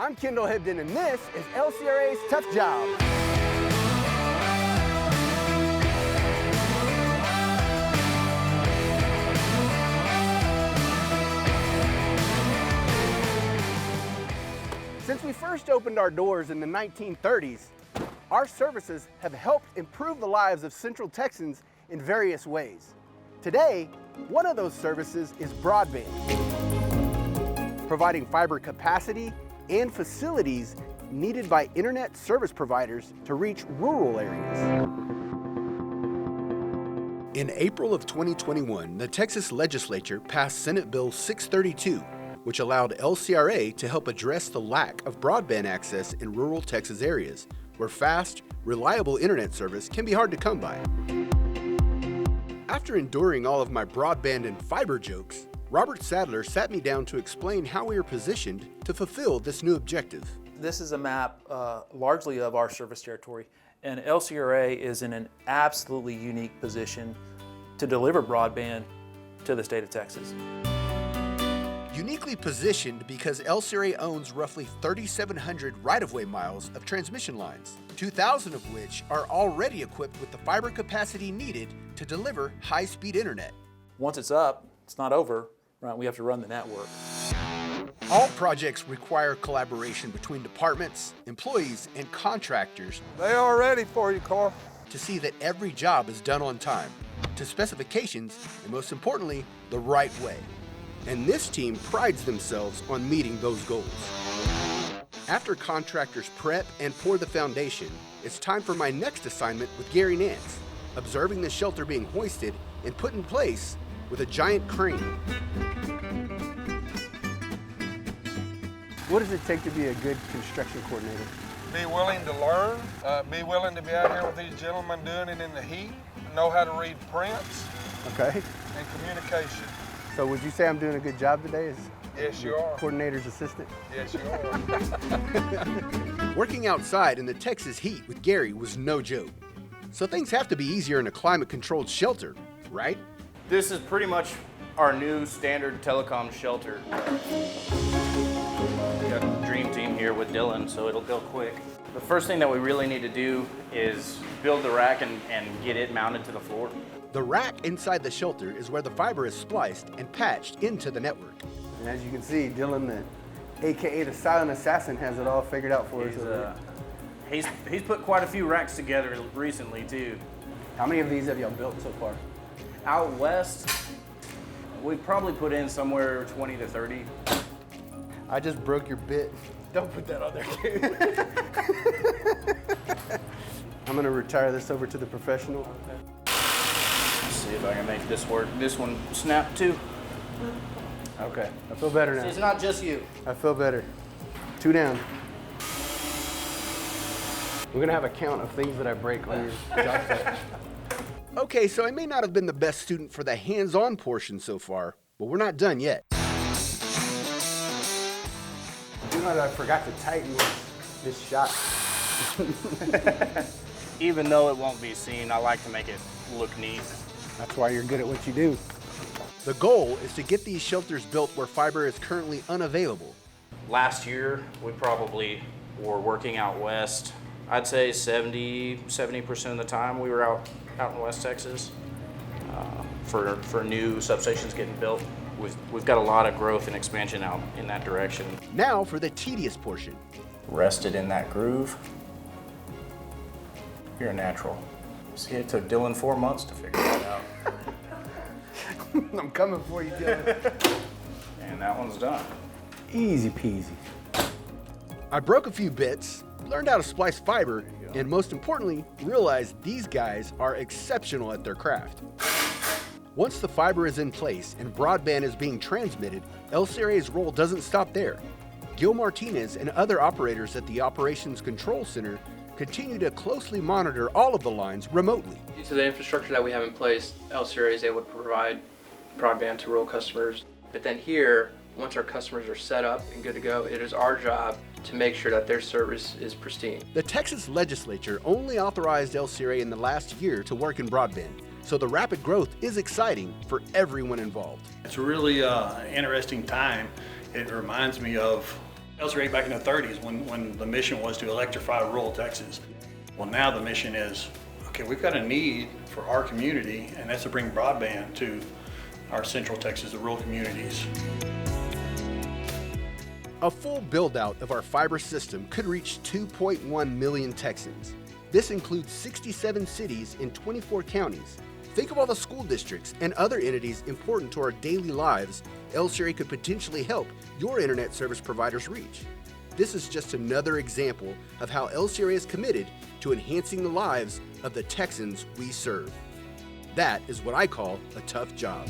I'm Kendall Hibden, and this is LCRA's Tough Jobs. Since we first opened our doors in the 1930s, our services have helped improve the lives of Central Texans in various ways. Today, one of those services is broadband, providing fiber capacity and facilities needed by internet service providers to reach rural areas. In April of 2021, the Texas legislature passed Senate Bill 632, which allowed LCRA to help address the lack of broadband access in rural Texas areas, where fast, reliable internet service can be hard to come by. After enduring all of my broadband and fiber jokes, Robert Sadler sat me down to explain how we are positioned to fulfill this new objective. This is a map largely of our service territory, and LCRA is in an absolutely unique position to deliver broadband to the state of Texas. Uniquely positioned because LCRA owns roughly 3,700 right-of-way miles of transmission lines, 2,000 of which are already equipped with the fiber capacity needed to deliver high-speed internet. Once it's up, it's not over, right? We have to run the network. All projects require collaboration between departments, employees, and contractors. They are ready for you, Carl. To see that every job is done on time, to specifications, and most importantly, the right way. And this team prides themselves on meeting those goals. After contractors prep and pour the foundation, it's time for my next assignment with Gary Nance, observing the shelter being hoisted and put in place with a giant crane. What does it take to be a good construction coordinator? Be willing to learn, be willing to be out here with these gentlemen doing it in the heat, know how to read prints, Okay. and communication. So would you say I'm doing a good job today as Yes, you are. coordinator's assistant? Yes, you are. Working outside in the Texas heat with Gary was no joke. So things have to be easier in a climate-controlled shelter, right? This is pretty much our new standard telecom shelter. We got a dream team here with Dylan, so it'll go quick. The first thing that we really need to do is build the rack and get it mounted to the floor. The rack inside the shelter is where the fiber is spliced and patched into the network. And as you can see, Dylan, AKA the silent assassin, has it all figured out for us. He's put quite a few racks together recently too. How many of these have y'all built so far? Out west, we've probably put in somewhere 20 to 30. I just broke your bit. Don't put that on there, dude. I'm gonna retire this over to the professional. Let's see if I can make this work. This one snap too. Okay, I feel better now. It's not just you. I feel better. 2 down. We're gonna have a count of things that I break on your job site. Okay, so I may not have been the best student for the hands-on portion so far, but we're not done yet. You know that I forgot to tighten this shot. Even though it won't be seen, I like to make it look neat. That's why you're good at what you do. The goal is to get these shelters built where fiber is currently unavailable. Last year, we probably were working out west. I'd say 70% of the time we were out in West Texas for new substations getting built. We've got a lot of growth and expansion out in that direction. Now for the tedious portion. Rested in that groove. You're a natural. See, it took Dylan 4 months to figure that out. I'm coming for you, Dylan. And that one's done. Easy peasy. I broke a few bits, learned how to splice fiber, and most importantly, realized these guys are exceptional at their craft. Once the fiber is in place and broadband is being transmitted, LCRA's role doesn't stop there. Gil Martinez and other operators at the Operations Control Center continue to closely monitor all of the lines remotely. Due to the infrastructure that we have in place, LCRA is able to provide broadband to rural customers. But then here, once our customers are set up and good to go, it is our job to make sure that their service is pristine. The Texas legislature only authorized LCRA in the last year to work in broadband, so the rapid growth is exciting for everyone involved. It's a really interesting time. It reminds me of LCRA back in the 30s when the mission was to electrify rural Texas. Well, now the mission is, okay, we've got a need for our community, and that's to bring broadband to our central Texas, the rural communities. A full build-out of our fiber system could reach 2.1 million Texans. This includes 67 cities in 24 counties. Think of all the school districts and other entities important to our daily lives LCRA could potentially help your internet service providers reach. This is just another example of how LCRA is committed to enhancing the lives of the Texans we serve. That is what I call a tough job.